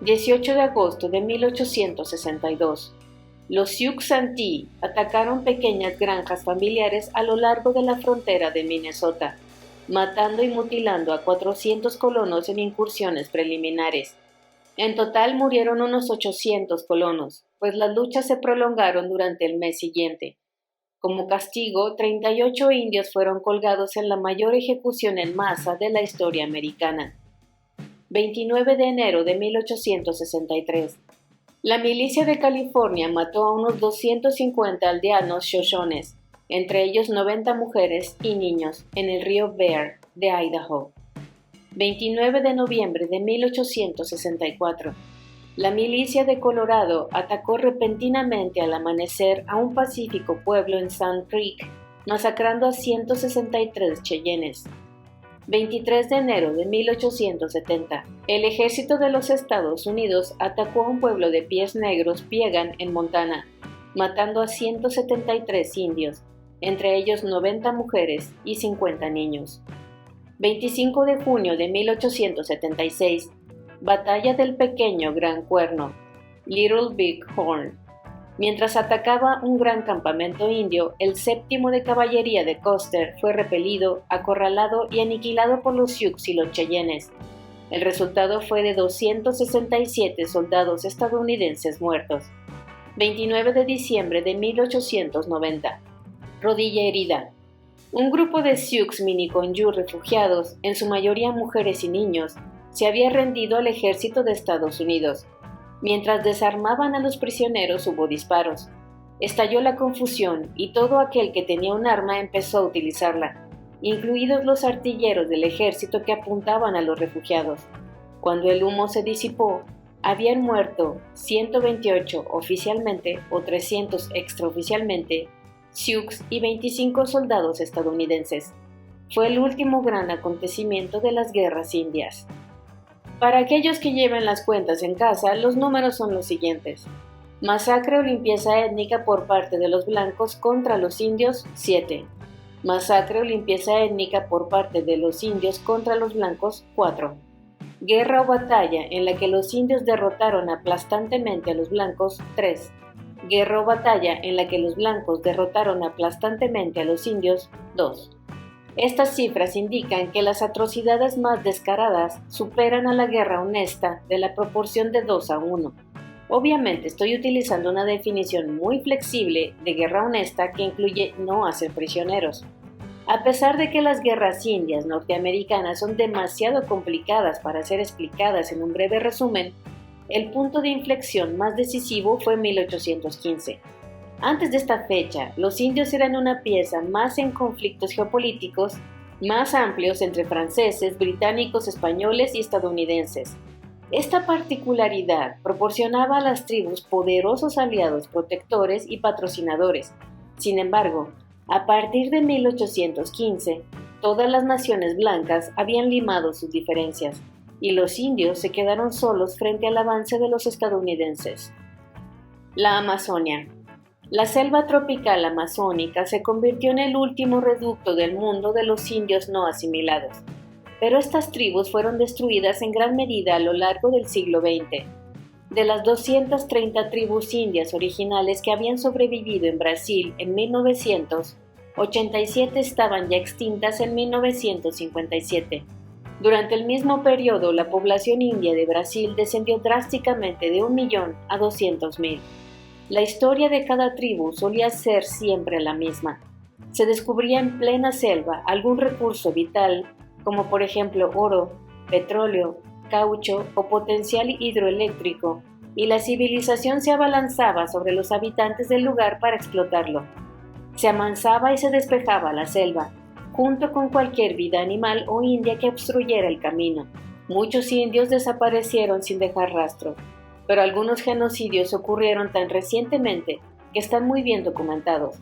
18 de agosto de 1862. Los Sioux Santee atacaron pequeñas granjas familiares a lo largo de la frontera de Minnesota, matando y mutilando a 400 colonos en incursiones preliminares. En total murieron unos 800 colonos, pues las luchas se prolongaron durante el mes siguiente. Como castigo, 38 indios fueron colgados en la mayor ejecución en masa de la historia americana. 29 de enero de 1863. La milicia de California mató a unos 250 aldeanos shoshones, entre ellos 90 mujeres y niños, en el río Bear de Idaho. 29 de noviembre de 1864. La milicia de Colorado atacó repentinamente al amanecer a un pacífico pueblo en Sand Creek, masacrando a 163 cheyennes. 23 de enero de 1870. El ejército de los Estados Unidos atacó a un pueblo de pies negros Piegan en Montana, matando a 173 indios, entre ellos 90 mujeres y 50 niños. 25 de junio de 1876. Batalla del Pequeño Gran Cuerno, Little Big Horn. Mientras atacaba un gran campamento indio, el 7º de caballería de Custer fue repelido, acorralado y aniquilado por los Sioux y los Cheyennes. El resultado fue de 267 soldados estadounidenses muertos. 29 de diciembre de 1890. Rodilla herida. Un grupo de Sioux Miniconjou refugiados, en su mayoría mujeres y niños, se había rendido al ejército de Estados Unidos. Mientras desarmaban a los prisioneros hubo disparos. Estalló la confusión y todo aquel que tenía un arma empezó a utilizarla, incluidos los artilleros del ejército que apuntaban a los refugiados. Cuando el humo se disipó, habían muerto 128 oficialmente o 300 extraoficialmente Sioux y 25 soldados estadounidenses. Fue el último gran acontecimiento de las guerras indias. Para aquellos que lleven las cuentas en casa, los números son los siguientes. Masacre o limpieza étnica por parte de los blancos contra los indios, 7. Masacre o limpieza étnica por parte de los indios contra los blancos, 4. Guerra o batalla en la que los indios derrotaron aplastantemente a los blancos, 3. Guerra o batalla en la que los blancos derrotaron aplastantemente a los indios, 2. Estas cifras indican que las atrocidades más descaradas superan a la guerra honesta de la proporción de 2 a 1. Obviamente estoy utilizando una definición muy flexible de guerra honesta que incluye no hacer prisioneros. A pesar de que las guerras indias norteamericanas son demasiado complicadas para ser explicadas en un breve resumen, el punto de inflexión más decisivo fue 1815. Antes de esta fecha, los indios eran una pieza más en conflictos geopolíticos más amplios entre franceses, británicos, españoles y estadounidenses. Esta particularidad proporcionaba a las tribus poderosos aliados protectores y patrocinadores. Sin embargo, a partir de 1815, todas las naciones blancas habían limado sus diferencias, y los indios se quedaron solos frente al avance de los estadounidenses. La Amazonia. La selva tropical amazónica se convirtió en el último reducto del mundo de los indios no asimilados, pero estas tribus fueron destruidas en gran medida a lo largo del siglo XX. De las 230 tribus indias originales que habían sobrevivido en Brasil en 1900, 87 estaban ya extintas en 1957. Durante el mismo periodo, la población india de Brasil descendió drásticamente de 1 millón a 200.000. La historia de cada tribu solía ser siempre la misma. Se descubría en plena selva algún recurso vital, como por ejemplo oro, petróleo, caucho o potencial hidroeléctrico, y la civilización se abalanzaba sobre los habitantes del lugar para explotarlo. Se amansaba y se despejaba la selva, junto con cualquier vida animal o india que obstruyera el camino. Muchos indios desaparecieron sin dejar rastro, pero algunos genocidios ocurrieron tan recientemente que están muy bien documentados.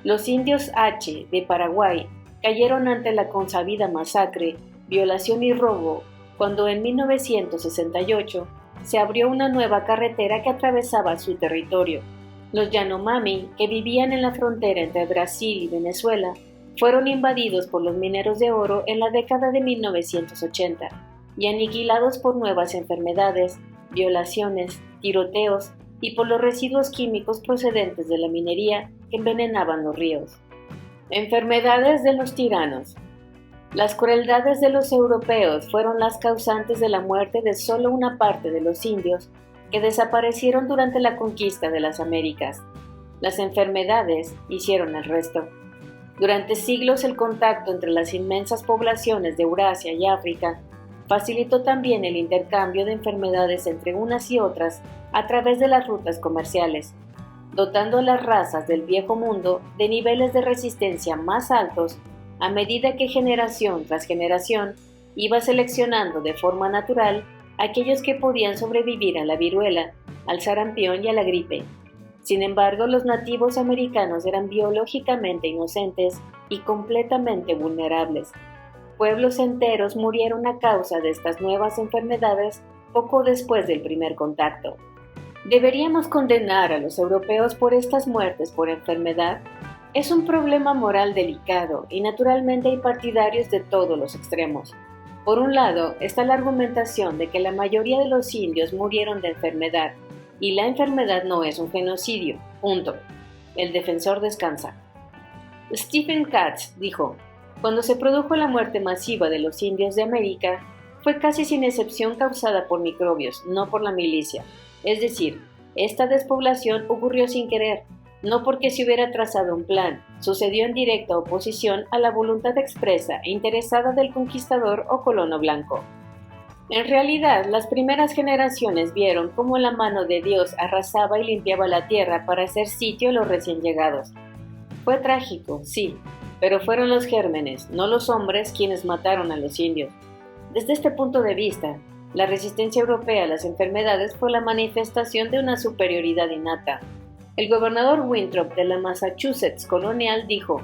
Los indios H de Paraguay cayeron ante la consabida masacre, violación y robo cuando en 1968 se abrió una nueva carretera que atravesaba su territorio. Los Yanomami, que vivían en la frontera entre Brasil y Venezuela, fueron invadidos por los mineros de oro en la década de 1980 y aniquilados por nuevas enfermedades, violaciones, tiroteos y por los residuos químicos procedentes de la minería que envenenaban los ríos. Enfermedades de los tiranos. Las crueldades de los europeos fueron las causantes de la muerte de solo una parte de los indios que desaparecieron durante la conquista de las Américas. Las enfermedades hicieron el resto. Durante siglos el contacto entre las inmensas poblaciones de Eurasia y África facilitó también el intercambio de enfermedades entre unas y otras a través de las rutas comerciales, dotando a las razas del Viejo Mundo de niveles de resistencia más altos a medida que generación tras generación iba seleccionando de forma natural aquellos que podían sobrevivir a la viruela, al sarampión y a la gripe. Sin embargo, los nativos americanos eran biológicamente inocentes y completamente vulnerables. Pueblos enteros murieron a causa de estas nuevas enfermedades poco después del primer contacto. ¿Deberíamos condenar a los europeos por estas muertes por enfermedad? Es un problema moral delicado y naturalmente hay partidarios de todos los extremos. Por un lado está la argumentación de que la mayoría de los indios murieron de enfermedad y la enfermedad no es un genocidio. Punto. El defensor descansa. Stephen Katz dijo: cuando se produjo la muerte masiva de los indios de América, fue casi sin excepción causada por microbios, no por la milicia. Es decir, esta despoblación ocurrió sin querer, no porque se hubiera trazado un plan, sucedió en directa oposición a la voluntad expresa e interesada del conquistador o colono blanco. En realidad, las primeras generaciones vieron cómo la mano de Dios arrasaba y limpiaba la tierra para hacer sitio a los recién llegados. Fue trágico, sí, pero fueron los gérmenes, no los hombres, quienes mataron a los indios. Desde este punto de vista, la resistencia europea a las enfermedades fue la manifestación de una superioridad innata. El gobernador Winthrop de la Massachusetts colonial dijo: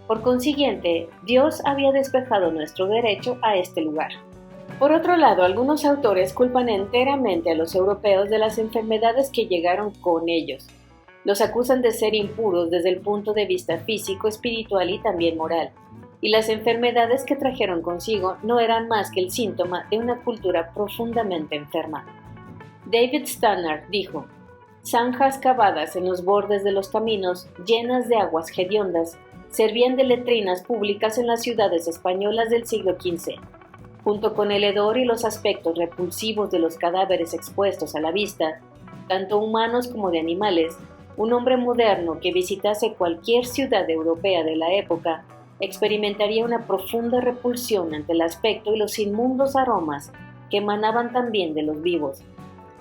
por consiguiente, Dios había despejado nuestro derecho a este lugar. Por otro lado, algunos autores culpan enteramente a los europeos de las enfermedades que llegaron con ellos. Los acusan de ser impuros desde el punto de vista físico, espiritual y también moral. Y las enfermedades que trajeron consigo no eran más que el síntoma de una cultura profundamente enferma. David Stannard dijo: zanjas cavadas en los bordes de los caminos, llenas de aguas hediondas, servían de letrinas públicas en las ciudades españolas del siglo XV. Junto con el hedor y los aspectos repulsivos de los cadáveres expuestos a la vista, tanto humanos como de animales, un hombre moderno que visitase cualquier ciudad europea de la época experimentaría una profunda repulsión ante el aspecto y los inmundos aromas que emanaban también de los vivos.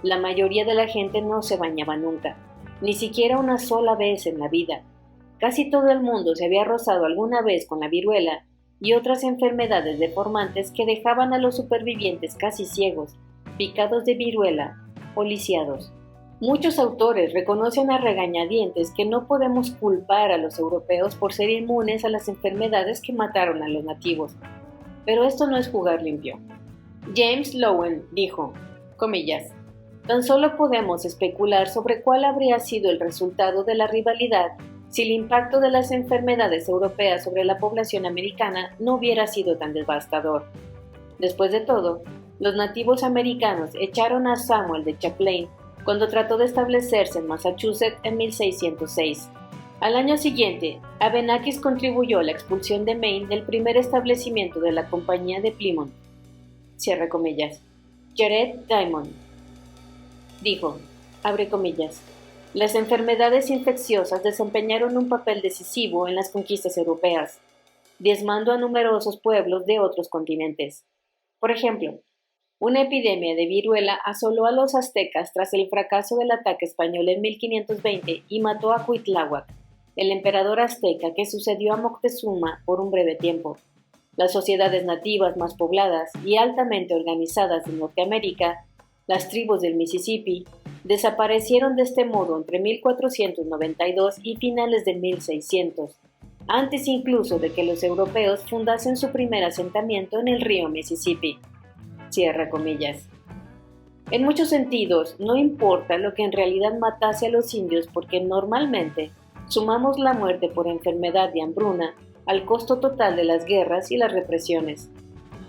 La mayoría de la gente no se bañaba nunca, ni siquiera una sola vez en la vida. Casi todo el mundo se había rozado alguna vez con la viruela y otras enfermedades deformantes que dejaban a los supervivientes casi ciegos, picados de viruela o lisiados. Muchos autores reconocen a regañadientes que no podemos culpar a los europeos por ser inmunes a las enfermedades que mataron a los nativos. Pero esto no es jugar limpio. James Loewen dijo, comillas, tan solo podemos especular sobre cuál habría sido el resultado de la rivalidad si el impacto de las enfermedades europeas sobre la población americana no hubiera sido tan devastador. Después de todo, los nativos americanos echaron a Samuel de Champlain cuando trató de establecerse en Massachusetts en 1606. Al año siguiente, Abenakis contribuyó a la expulsión de Maine del primer establecimiento de la Compañía de Plymouth. Cierre comillas. Jared Diamond dijo, abre comillas, las enfermedades infecciosas desempeñaron un papel decisivo en las conquistas europeas, diezmando a numerosos pueblos de otros continentes. Por ejemplo, una epidemia de viruela asoló a los aztecas tras el fracaso del ataque español en 1520 y mató a Cuitláhuac, el emperador azteca que sucedió a Moctezuma por un breve tiempo. Las sociedades nativas más pobladas y altamente organizadas de Norteamérica, las tribus del Mississippi, desaparecieron de este modo entre 1492 y finales de 1600, antes incluso de que los europeos fundasen su primer asentamiento en el río Mississippi. Cierra comillas. En muchos sentidos, no importa lo que en realidad matase a los indios porque normalmente sumamos la muerte por enfermedad y hambruna al costo total de las guerras y las represiones.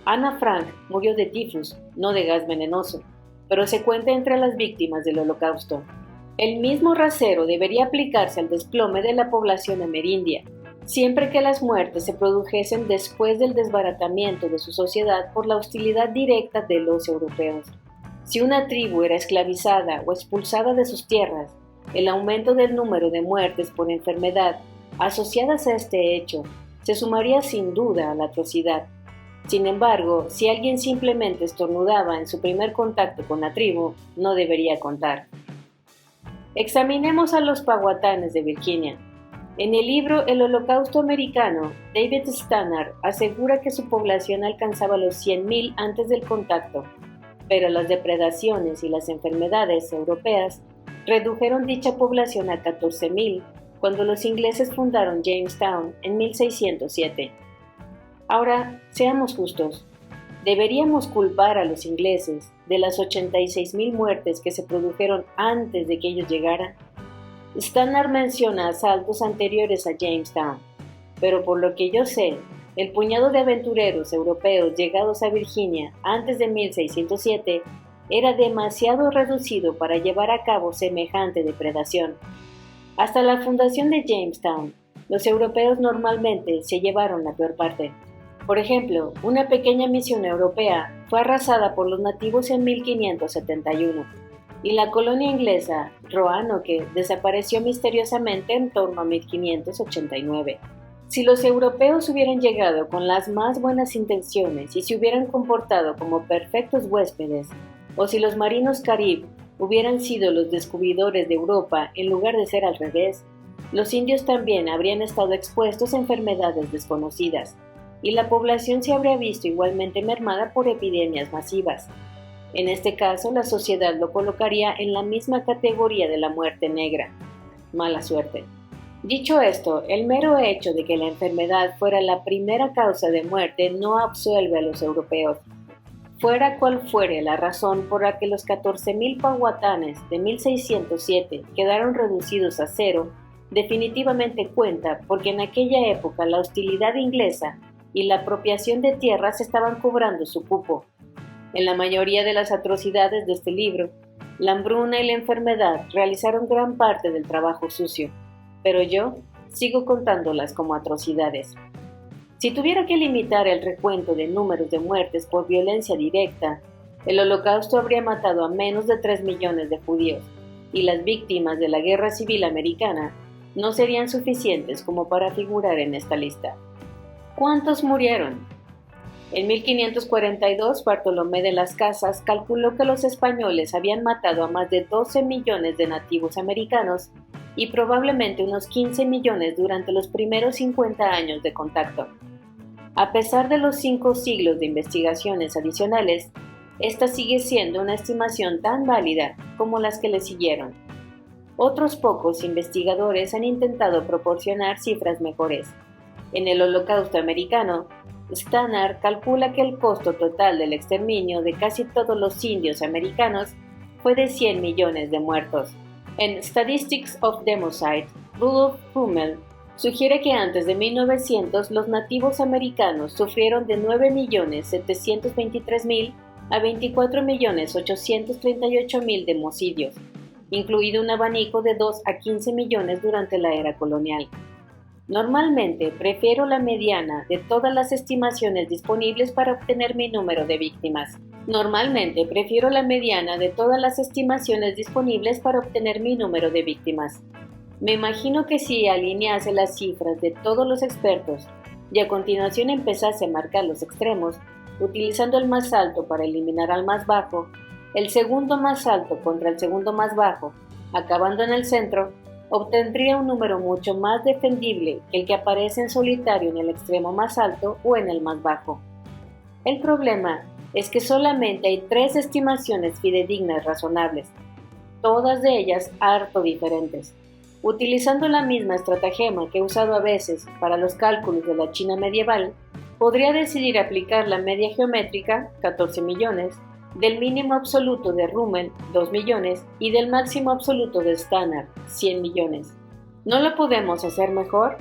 Ana Frank murió de tifus, no de gas venenoso, pero se cuenta entre las víctimas del Holocausto. El mismo rasero debería aplicarse al desplome de la población amerindia, siempre que las muertes se produjesen después del desbaratamiento de su sociedad por la hostilidad directa de los europeos. Si una tribu era esclavizada o expulsada de sus tierras, el aumento del número de muertes por enfermedad asociadas a este hecho se sumaría sin duda a la atrocidad. Sin embargo, si alguien simplemente estornudaba en su primer contacto con la tribu, no debería contar. Examinemos a los Powhatanes de Virginia. En el libro El Holocausto Americano, David Stannard asegura que su población alcanzaba los 100,000 antes del contacto, pero las depredaciones y las enfermedades europeas redujeron dicha población a 14,000 cuando los ingleses fundaron Jamestown en 1607. Ahora, seamos justos. ¿Deberíamos culpar a los ingleses de las 86,000 muertes que se produjeron antes de que ellos llegaran? Stannard menciona asaltos anteriores a Jamestown, pero por lo que yo sé, el puñado de aventureros europeos llegados a Virginia antes de 1607 era demasiado reducido para llevar a cabo semejante depredación. Hasta la fundación de Jamestown, los europeos normalmente se llevaron la peor parte. Por ejemplo, una pequeña misión europea fue arrasada por los nativos en 1571, y la colonia inglesa Roanoke desapareció misteriosamente en torno a 1589. Si los europeos hubieran llegado con las más buenas intenciones y se hubieran comportado como perfectos huéspedes, o si los marinos carib hubieran sido los descubridores de Europa en lugar de ser al revés, los indios también habrían estado expuestos a enfermedades desconocidas, y la población se habría visto igualmente mermada por epidemias masivas. En este caso, la sociedad lo colocaría en la misma categoría de la muerte negra. Mala suerte. Dicho esto, el mero hecho de que la enfermedad fuera la primera causa de muerte no absuelve a los europeos. Fuera cual fuere la razón por la que los 14,000 Powhatanes de 1607 quedaron reducidos a cero, definitivamente cuenta porque en aquella época la hostilidad inglesa y la apropiación de tierras estaban cobrando su cupo. En la mayoría de las atrocidades de este libro, la hambruna y la enfermedad realizaron gran parte del trabajo sucio, pero yo sigo contándolas como atrocidades. Si tuviera que limitar el recuento de números de muertes por violencia directa, el Holocausto habría matado a menos de 3 millones de judíos, y las víctimas de la Guerra Civil Americana no serían suficientes como para figurar en esta lista. ¿Cuántos murieron? En 1542, Bartolomé de las Casas calculó que los españoles habían matado a más de 12 millones de nativos americanos y probablemente unos 15 millones durante los primeros 50 años de contacto. A pesar de los 5 siglos de investigaciones adicionales, esta sigue siendo una estimación tan válida como las que le siguieron. Otros pocos investigadores han intentado proporcionar cifras mejores. En el Holocausto americano, Stannard calcula que el costo total del exterminio de casi todos los indios americanos fue de 100 millones de muertos. En Statistics of Democide, Rudolf Hummel sugiere que antes de 1900 los nativos americanos sufrieron de 9.723.000 a 24.838.000 de homicidios, incluido un abanico de 2 a 15 millones durante la era colonial. Normalmente prefiero la mediana de todas las estimaciones disponibles para obtener mi número de víctimas. Me imagino que si alinease las cifras de todos los expertos y a continuación empezase a marcar los extremos, utilizando el más alto para eliminar al más bajo, el segundo más alto contra el segundo más bajo, acabando en el centro, obtendría un número mucho más defendible que el que aparece en solitario en el extremo más alto o en el más bajo. El problema es que solamente hay 3 estimaciones fidedignas razonables, todas de ellas harto diferentes. Utilizando la misma estratagema que he usado a veces para los cálculos de la China medieval, podría decidir aplicar la media geométrica, 14 millones, del mínimo absoluto de Rummel, 2 millones, y del máximo absoluto de Stannard, 100 millones. ¿No lo podemos hacer mejor?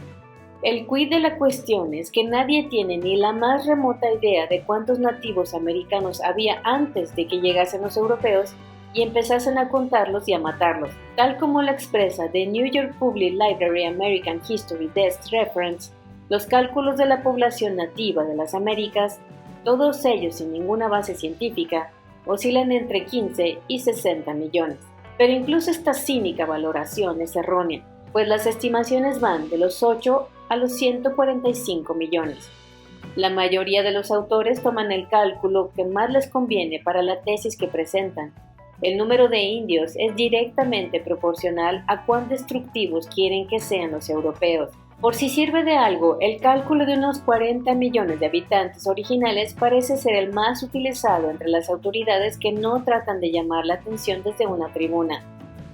El quid de la cuestión es que nadie tiene ni la más remota idea de cuántos nativos americanos había antes de que llegasen los europeos y empezasen a contarlos y a matarlos. Tal como lo expresa The New York Public Library American History Desk Reference, los cálculos de la población nativa de las Américas, todos ellos sin ninguna base científica, oscilan entre 15 y 60 millones. Pero incluso esta cínica valoración es errónea, pues las estimaciones van de los 8 a los 145 millones. La mayoría de los autores toman el cálculo que más les conviene para la tesis que presentan. El número de indios es directamente proporcional a cuán destructivos quieren que sean los europeos. Por si sirve de algo, el cálculo de unos 40 millones de habitantes originales parece ser el más utilizado entre las autoridades que no tratan de llamar la atención desde una tribuna.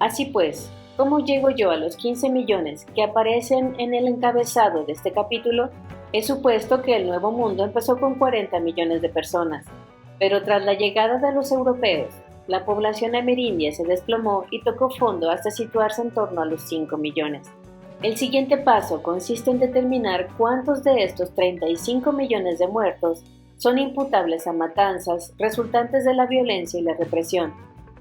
Así pues, ¿cómo llego yo a los 15 millones que aparecen en el encabezado de este capítulo? He supuesto que el Nuevo Mundo empezó con 40 millones de personas, pero tras la llegada de los europeos, la población amerindia se desplomó y tocó fondo hasta situarse en torno a los 5 millones. El siguiente paso consiste en determinar cuántos de estos 35 millones de muertos son imputables a matanzas resultantes de la violencia y la represión,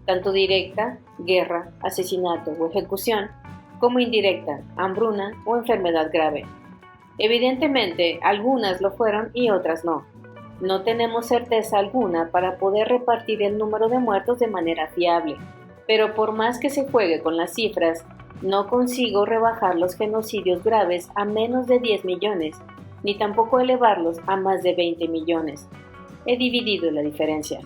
tanto directa, guerra, asesinato o ejecución, como indirecta, hambruna o enfermedad grave. Evidentemente, algunas lo fueron y otras no. No tenemos certeza alguna para poder repartir el número de muertos de manera fiable, pero por más que se juegue con las cifras, no consigo rebajar los genocidios graves a menos de 10 millones, ni tampoco elevarlos a más de 20 millones. He dividido la diferencia.